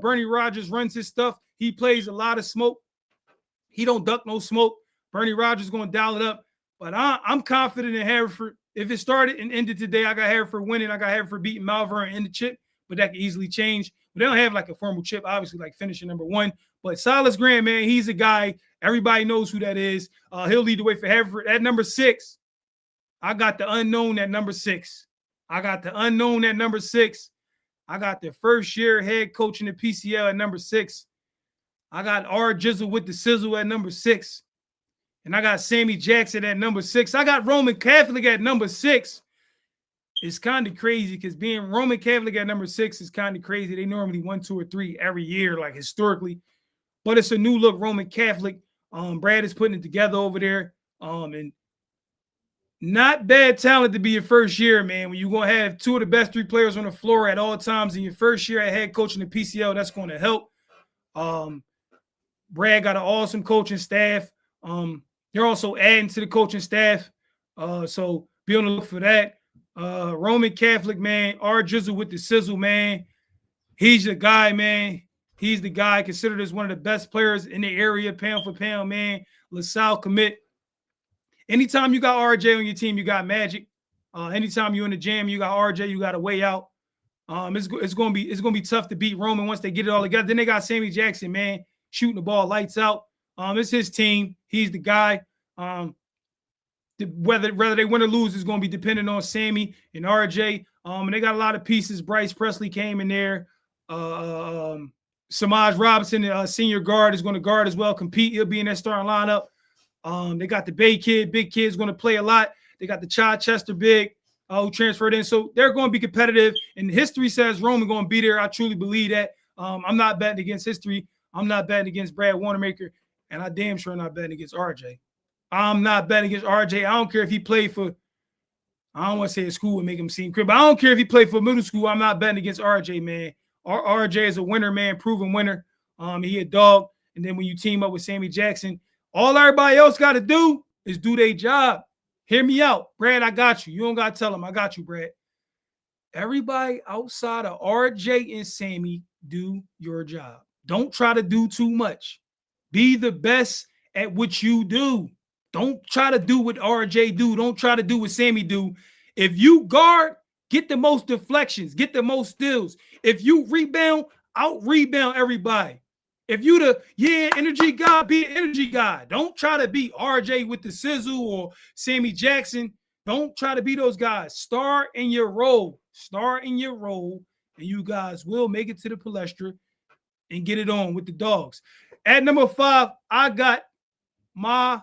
Bernie Rogers runs his stuff. He plays a lot of smoke. He don't duck no smoke. Bernie Rogers is going to dial it up. But I'm confident in Haverford. If it started and ended today, I got Haverford winning. I got Haverford beating Malvern in the chip. But that can easily change. But they don't have like a formal chip, obviously, like finishing number 1. But Silas Graham, man, he's a guy. Everybody knows who that is. He'll lead the way for Haverford. At number 6, I got the unknown at number 6. I got the first-year head coach in the PCL at number 6. I got R. Jizzle with the sizzle at number 6. And I got Sammy Jackson at number 6. I got Roman Catholic at number 6. It's kind of crazy because being Roman Catholic at number 6 is kind of crazy. They normally 1, 2, or 3 every year, like historically. But it's a new look Roman Catholic. Brad is putting it together over there. And Not bad talent to be your first year, man. When you're going to have two of the best three players on the floor at all times in your first year at head coach in the PCL, that's going to help. Brad got an awesome coaching staff. They're also adding to the coaching staff. So be on the look for that. Roman Catholic, man. R Jizzle with the sizzle, man. He's the guy, man. He's the guy considered as one of the best players in the area, pound for pound, man. LaSalle commit. Anytime you got RJ on your team, you got magic. Anytime you're in the jam, you got RJ, you got a way out. It's gonna be tough to beat Roman once they get it all together. Then they got Sammy Jackson, man, shooting the ball lights out. It's his team. He's the guy. Whether they win or lose is going to be dependent on Sammy and RJ. And they got a lot of pieces. Bryce Presley came in there. Samaj Robinson, senior guard, is going to guard as well, compete. He'll be in that starting lineup. They got the Bay kid. Big kid's going to play a lot. They got the Chichester big who transferred in. So they're going to be competitive. And history says Roman going to be there. I truly believe that. I'm not betting against history. I'm not betting against Brad Wanamaker. And I damn sure not betting against RJ. I'm not betting against RJ. I don't care if he played for, I don't want to say a school and make him seem crib, but I don't care if he played for middle school. I'm not betting against RJ, man. RJ is a winner, man, proven winner. He a dog. And then when you team up with Sammy Jackson, all everybody else got to do is do their job. Hear me out. Brad, I got you. You don't got to tell him. I got you, Brad. Everybody outside of RJ and Sammy, do your job. Don't try to do too much. Be the best at what you do. Don't try to do what RJ do. Don't try to do what Sammy do. If you guard, get the most deflections, get the most steals. If you rebound, out-rebound everybody. If you energy guy, be an energy guy. Don't try to be RJ with the sizzle or Sammy Jackson. Don't try to be those guys. Start in your role. Start in your role, and you guys will make it to the palestra and get it on with the dogs. At number 5, I got my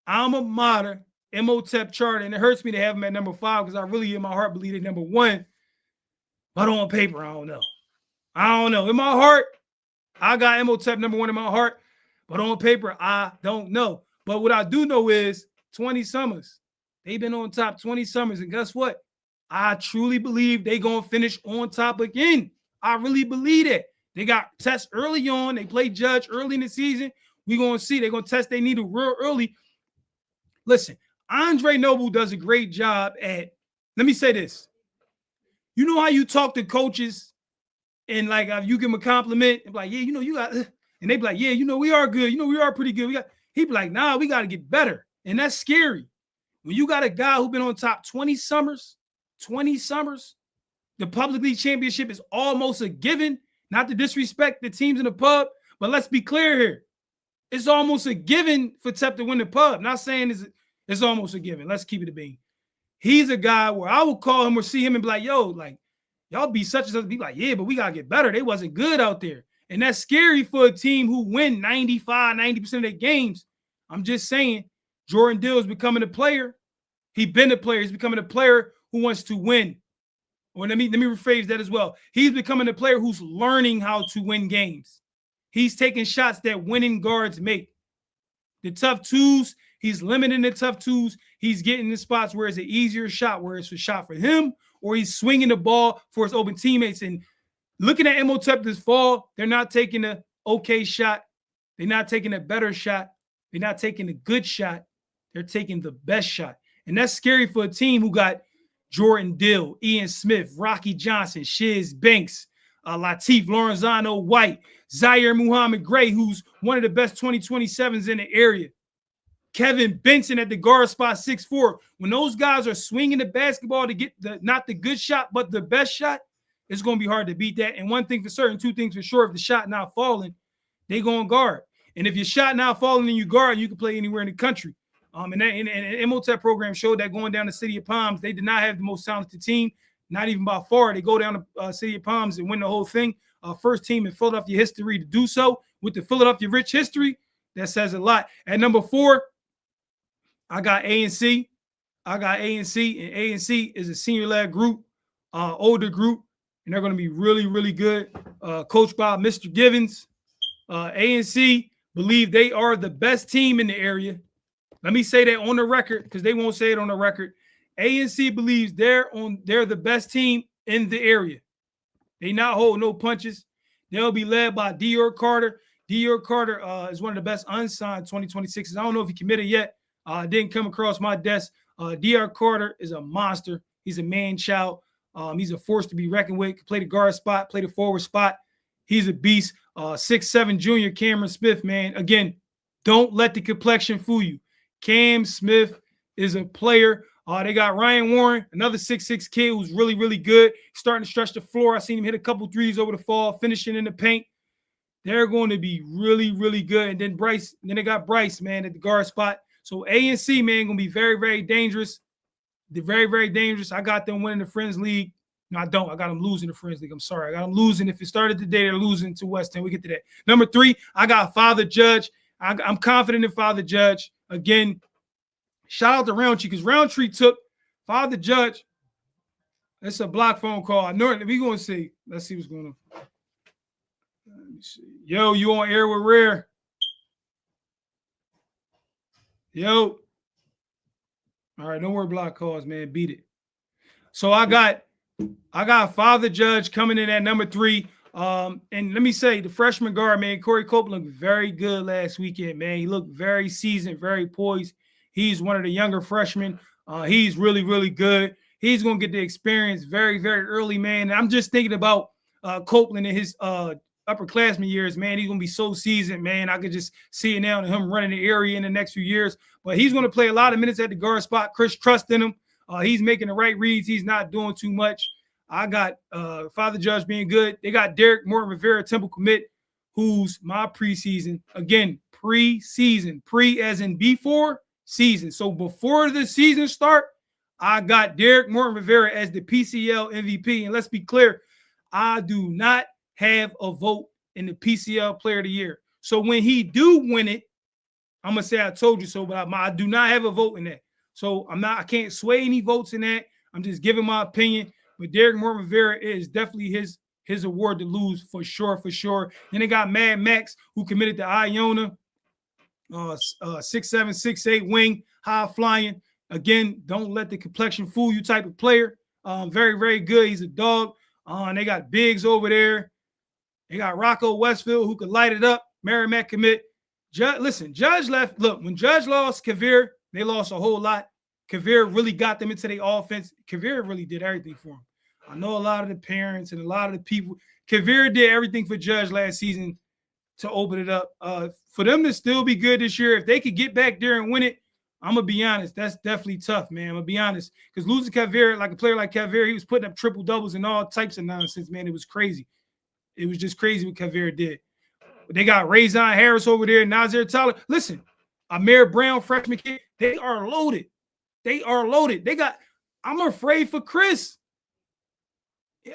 alma mater, Imhotep Charter, and it hurts me to have him at number 5 because I really, in my heart, believe they're number 1. But on paper, I don't know. In my heart, I got Imhotep number 1 in my heart. But on paper, I don't know. But what I do know is 20 summers. They've been on top 20 summers. And guess what? I truly believe they're going to finish on top again. I really believe that. They got tests early on. They played Judge early in the season. We're going to see. They're going to test their needle real early. Listen, Andre Noble does a great job at, let me say this. You know how you talk to coaches and like you give them a compliment and be like, yeah, you got, and they be like, yeah, we are good. We are pretty good. He'd be like, nah, we got to get better. And that's scary. When you got a guy who's been on top 20 summers, the Public League Championship is almost a given. Not to disrespect the teams in the pub, but let's be clear here. It's almost a given for Tep to win the pub. Not saying it's almost a given. Let's keep it a bean. He's a guy where I would call him or see him and be like, yo, like, y'all be such and such. Be like, yeah, but we got to get better. They wasn't good out there. And that's scary for a team who win 95, 90% of their games. I'm just saying, Jordan Dill is becoming a player. He's been a player. He's becoming a player who wants to win. Or let me rephrase that as well. He's becoming a player who's learning how to win games. He's taking shots that winning guards make. The tough twos, he's limiting the tough twos. He's getting the spots where it's an easier shot, where it's a shot for him, or he's swinging the ball for his open teammates. And looking at Imhotep this fall, they're not taking an okay shot. They're not taking a better shot. They're not taking a good shot. They're taking the best shot. And that's scary for a team who got Jordan Dill, Ian Smith, Rocky Johnson, Shiz Banks, Latif Lorenzano White, Zaire Muhammad Gray, who's one of the best 2027s in the area. Kevin Benson at the guard spot, 6'4". When those guys are swinging the basketball to get not the good shot, but the best shot, it's going to be hard to beat that. And one thing for certain, two things for sure, if the shot not falling, they going to guard. And if your shot not falling and you guard, you can play anywhere in the country. And the Imhotep program showed that going down to City of Palms, they did not have the most talented team, not even by far. They go down to City of Palms and win the whole thing. First team in Philadelphia history to do so with the Philadelphia Rich history. That says a lot. At number 4, I got A&C. And A&C is a senior-led group, older group, and they're going to be really, really good. Coached by Mr. Givens. A&C believe they are the best team in the area. Let me say that on the record because they won't say it on the record. ANC believes they're the best team in the area. They not hold no punches. They'll be led by Dior Carter. Dior Carter is one of the best unsigned 2026s. I don't know if he committed yet. Didn't come across my desk. Dior Carter is a monster. He's a man-child. He's a force to be reckoned with. Can play the guard spot, play the forward spot. He's a beast. 6'7" junior Cameron Smith, man. Again, don't let the complexion fool you. Cam Smith is a player. They got Ryan Warren, another 6'6" kid who's really, really good. Starting to stretch the floor. I seen him hit a couple threes over the fall, finishing in the paint. They're going to be really, really good. And then they got Bryce, man, at the guard spot. So ANC, man, going to be very, very dangerous. They're very, very dangerous. I got them winning the Friends League. No, I don't. I got them losing the Friends League. I'm sorry. I got them losing. If it started today, they're losing to West End. We get to that. Number 3, I got Father Judge. I'm confident in Father Judge. Again, shout out to Roundtree because Roundtree took Father Judge. That's a block phone call. I know it. We're going to see. Let's see what's going on. Let me see. Yo, you on air with Rare? Yo. All right, no more block calls, man. Beat it. So I got Father Judge coming in at number 3. And let me say, the freshman guard, man, Corey Copeland looked very good last weekend, man. He looked very seasoned, very poised. He's one of the younger freshmen. He's really, really good. He's going to get the experience very, very early, man. And I'm just thinking about Copeland in his upperclassmen years, man. He's going to be so seasoned, man. I could just see it now to him running the area in the next few years. But he's going to play a lot of minutes at the guard spot. Chris trust in him. He's making the right reads. He's not doing too much. I got Father Judge being good. They got Derek Morton Rivera, Temple commit, who's my preseason. Again, preseason. Pre as in before season. So before the season start, I got Derek Morton Rivera as the PCL MVP. And let's be clear, I do not have a vote in the PCL Player of the Year. So when he do win it, I'm going to say I told you so, but I do not have a vote in that. So I can't sway any votes in that. I'm just giving my opinion. But Derek Morton Rivera is definitely his award to lose for sure, for sure. Then they got Mad Max, who committed to Iona, 6'7", 6'8", wing, high flying. Again, don't let the complexion fool you type of player. Very, very good. He's a dog. They got Biggs over there. They got Rocco Westfield, who could light it up. Merrimack commit. Judge left. Look, when Judge lost Kavir, they lost a whole lot. Kavir really got them into their offense. Kavir really did everything for them. I know a lot of the parents and a lot of the people. Kavir did everything for Judge last season to open it up. For them to still be good this year, if they could get back there and win it, I'm going to be honest, that's definitely tough, man. I'm going to be honest. Because losing Kavir, like a player like Kavir, he was putting up triple-doubles and all types of nonsense, man. It was crazy. It was just crazy what Kavir did. They got Razion Harris over there, Nazir Tyler. Listen, Amir Brown, freshman kid, they are loaded. They are loaded. I'm afraid for Chris.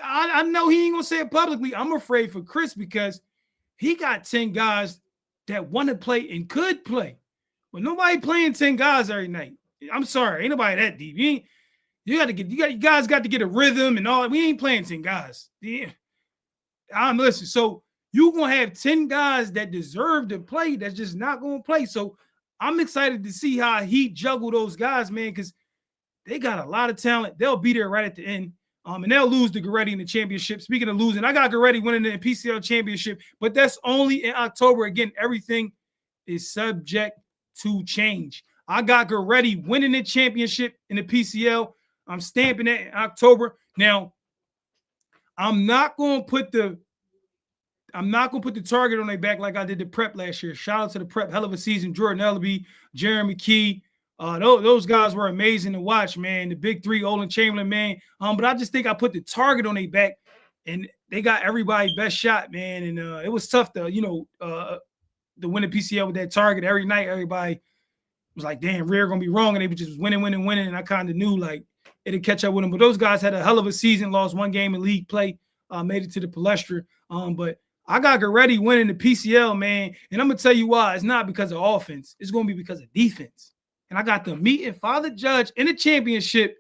I know he ain't going to say it publicly. I'm afraid for Chris because he got 10 guys that want to play and could play. But nobody playing 10 guys every night. I'm sorry. Ain't nobody that deep. You guys got to get a rhythm and all. We ain't playing 10 guys. Yeah. Listen, so you're going to have 10 guys that deserve to play that's just not going to play. So I'm excited to see how he juggle those guys, man, because they got a lot of talent. They'll be there right at the end. And they'll lose to Goretti in the championship. Speaking of losing, I got Goretti winning the PCL championship, but that's only in October. Again, everything is subject to change. I got Goretti winning the championship in the PCL. I'm stamping that in October. Now, I'm not going to put the target on their back like I did the prep last year. Shout out to the prep. Hell of a season. Jordan Ellaby, Jeremy Key. Those guys were amazing to watch, man. The big three, Olin Chamberlain, man. But I just think I put the target on their back, and they got everybody's best shot, man. And it was tough to win the PCL with that target. Every night, everybody was like, damn, Rare going to be wrong. And they just winning. And I kind of knew, like, it'd catch up with them. But those guys had a hell of a season, lost one game in league play, made it to the Palestra. But I got Goretti winning the PCL, man. And I'm going to tell you why. It's not because of offense. It's going to be because of defense. And I got them meeting Father Judge in the championship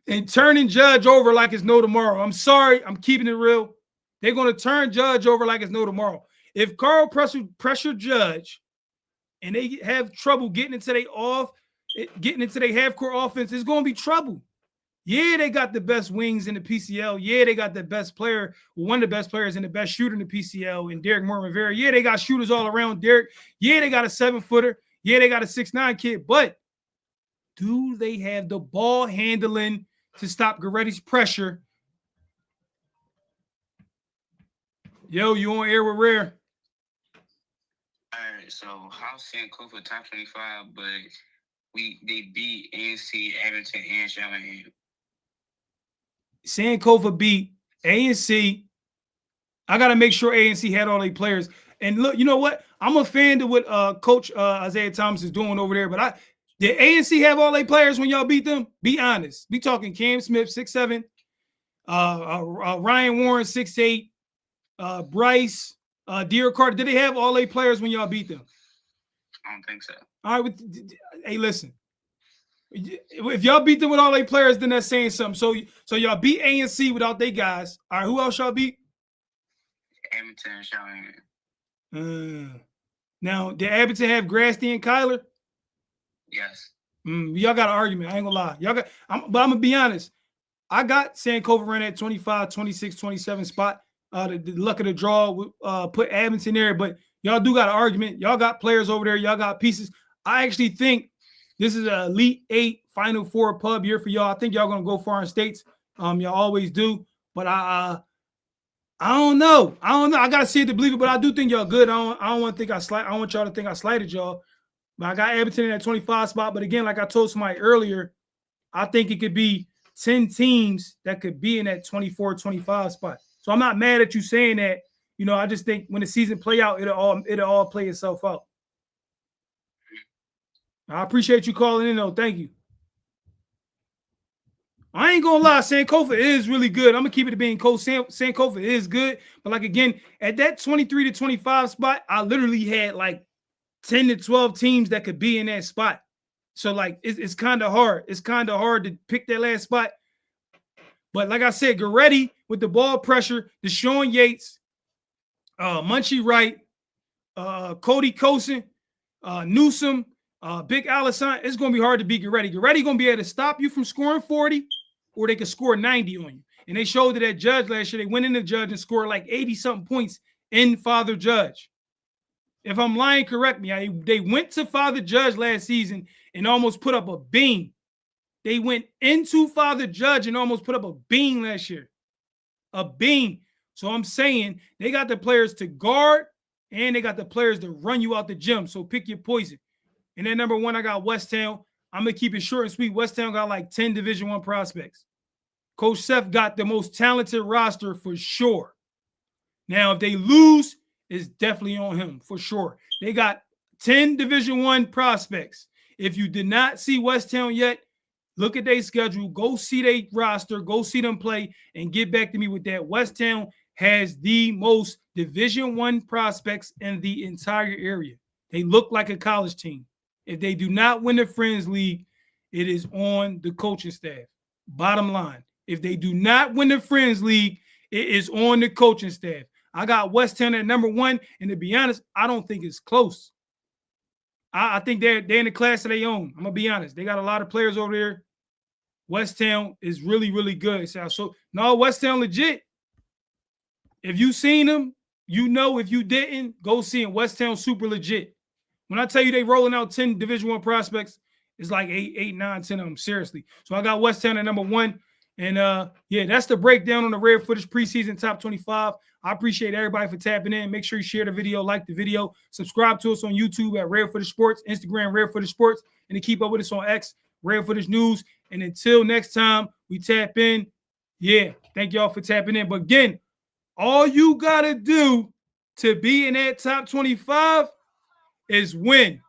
and turning Judge over like it's no tomorrow. I'm sorry. I'm keeping it real. They're going to turn Judge over like it's no tomorrow. If Carl pressure Judge and they have trouble getting into their half-court offense, it's going to be trouble. Yeah, they got the best wings in the PCL. Yeah, they got the best player, one of the best players and the best shooter in the PCL, and Derek Moore-Rivera. Yeah, they got shooters all around Derek. Yeah, they got a 7-footer. Yeah, they got a 6'9" kid. But do they have the ball handling to stop Garetti's pressure? Yo, you on air with Rare? All right, so House Sankofa top 25, but they beat ANC, Abington, and Challenge. Sankofa beat ANC. I got to make sure ANC had all their players. And look, you know what? I'm a fan of what Coach Isaiah Thomas is doing over there. But did ANC have all their players when y'all beat them? Be honest. We talking Cam Smith, 6'7", Ryan Warren, 6'8", Bryce, Dear Carter. Did they have all their players when y'all beat them? I don't think so. All right. Hey, listen. If y'all beat them with all their players, then that's saying something. So y'all beat ANC without their guys. All right, who else y'all beat? Abington and Challenge. Now, did Abington have Grasty and Kyler? Yes. Y'all got an argument. I ain't gonna lie. But I'm gonna be honest. I got Sankofa ran at 25, 26, 27 spot. The luck of the draw put Abington there, but y'all do got an argument. Y'all got players over there. Y'all got pieces. I actually think this is an Elite 8 Final 4 pub year for y'all. I think y'all gonna go far in states. Y'all always do, but I don't know. I gotta see it to believe it, but I do think y'all good. I don't want y'all to think I slighted y'all. But I got Abington in that 25 spot. But again, like I told somebody earlier, I think it could be 10 teams that could be in that 24, 25 spot. So I'm not mad at you saying that. You know, I just think when the season play out, it'll all play itself out. I appreciate you calling in, though. Thank you. I ain't gonna lie, Sankofa is really good. I'm gonna keep it being cold. Sankofa is good, but like again, at that 23 to 25 spot, I literally had like 10 to 12 teams that could be in that spot. So like it's kind of hard. It's kind of hard to pick that last spot. But like I said, Garetti with the ball pressure, Deshaun Yates, Munchie Wright, Cody Kosen, Newsom, Big Allison, it's going to be hard to beat Garetti. Garetti going to be able to stop you from scoring 40, or they could score 90 on you. And they showed that Judge last year. They went in the Judge and scored like 80-something points in Father Judge. If I'm lying, correct me. They went to Father Judge last season and almost put up a beam. They went into Father Judge and almost put up a beam last year. A beam. So I'm saying they got the players to guard and they got the players to run you out the gym. So pick your poison. And then number one, I got Westtown. I'm going to keep it short and sweet. Westtown got like 10 Division I prospects. Coach Seth got the most talented roster for sure. Now, if they lose, it's definitely on him for sure. They got 10 Division I prospects. If you did not see Westtown yet, look at their schedule. Go see their roster. Go see them play and get back to me with that. Westtown has the most Division I prospects in the entire area. They look like a college team. If they do not win the Friends League, it is on the coaching staff. Bottom line. If they do not win the Friends League, it is on the coaching staff. I got Westtown at number one, and to be honest, I don't think it's close. I think they're in the class of their own. I'm going to be honest. They got a lot of players over there. Westtown is really, really good. So no, Westtown legit. If you seen them, you know. If you didn't, go see them. Westtown super legit. When I tell you they rolling out 10 Division I prospects, it's like 8, 9, 10 of them, seriously. So I got Westtown at number one. And yeah, that's the breakdown on the Rare Footage preseason top 25. I appreciate everybody for tapping in. Make sure you share the video, like the video, subscribe to us on YouTube at Rare Footage Sports, Instagram Rare Footage Sports, and to keep up with us on X, Rare Footage News. And until next time we tap in, yeah, thank y'all for tapping in. But again, all you got to do to be in that top 25 is win.